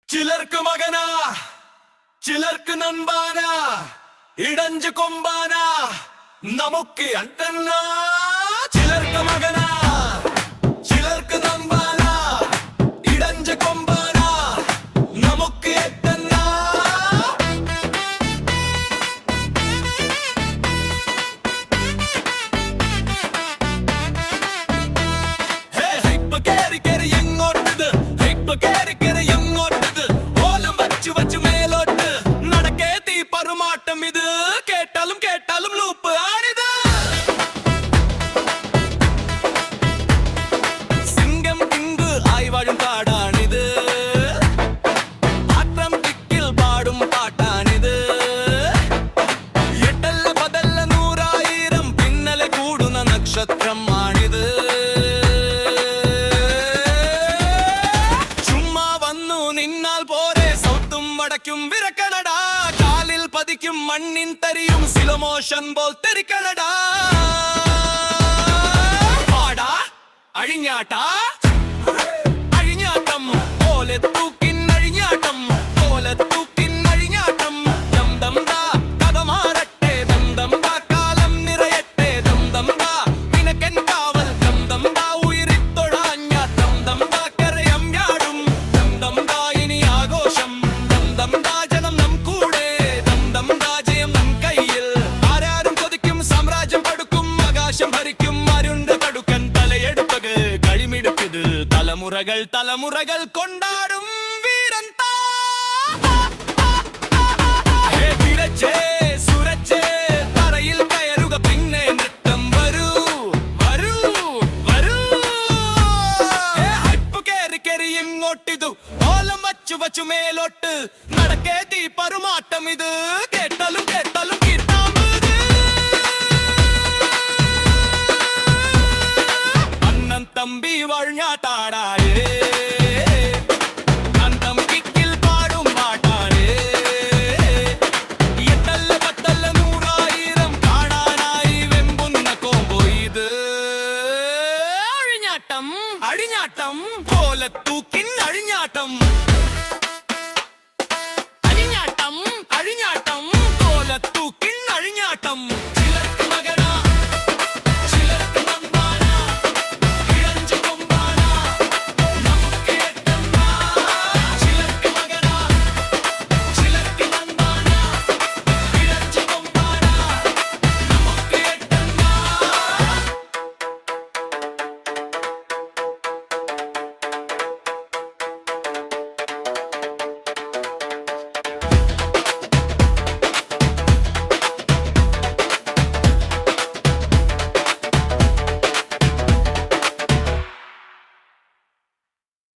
ചിലർക്ക് മകനാ, ചിലർക്ക് നൻപാനാ, ഇടഞ്ച് കൊമ്പാനാ, നമുക്ക് അട്ടന്നാ. ചിലർക്ക് മകനാ, ചിലർക്ക് നൻപാനാ, ഇടഞ്ച് കൊമ്പാനാ, നമുക്ക് എത്തന്നാ. ഹൈപ്പ് കേറി കേറി എങ്ങോട്ടത്, ഹൈപ്പ് കേറി കേറി എങ്ങോട്ടത്, ഓലം വച്ചു വച്ചു മേലോട്ട് നടക്കേ തീ പറുമാട്ടം. ഇത് കേട്ടാലും കേട്ടാലും ലൂപ്പ് ആണിത്. സിംഗം കിങ്ക് ആയി വാഴും കാടാണിത്, ആത്രം കിക്കിൽ പാടും പാട്ടാണിത്. എട്ടല്ല പതല്ല നൂറായിരം പിന്നലെ കൂടുന്ന നക്ഷത്രം ആണിത്. ചുമ്മാ വന്നു നിന്നാൽ പോരെ, സൗത്തും വടക്കും വിറക്കണടാ. കാലിൽ പതിക്കും മണ്ണിൻ തരിയും സിലോമോഷൻ പോൽ തെറിക്കണടാ. പാടാ അഴിഞ്ഞാട്ടാ, അഴിഞ്ഞാട്ടം പോലെ തൂക്കിൻ അഴിഞ്ഞാട്ടം, പോലെ തൂക്കിൻ അഴിഞ്ഞാട്ടം. ദം ദം ദാ കഥ മാറട്ടെ, ദം ദം ദാ കാലം നിറയട്ടെ, ദം ദം ദാ നിനക്കൻ കാവൽ, ദം ദം ദാ ഉയരിത്തൊഴാഞ്ഞ, ദം ദം ദാ കരയം ഞാടും, ദം ദം ദാ ഇനി ആഘോഷം, ദം ദം ദാ ജനം നം കൂടെ, ദം ദം ദാ ജയം നം കയ്യിൽ. ആരാരും കൊതിക്കും സാമ്രാജ്യം പടുക്കും, ആകാശം ഭരിക്കും അരുണ്ട കടുക്കൻ തലയെടുപ്പത് കഴിമിടുപ്പിത്. തലമുറകൾ തലമുറകൾ കൊണ്ടാടും.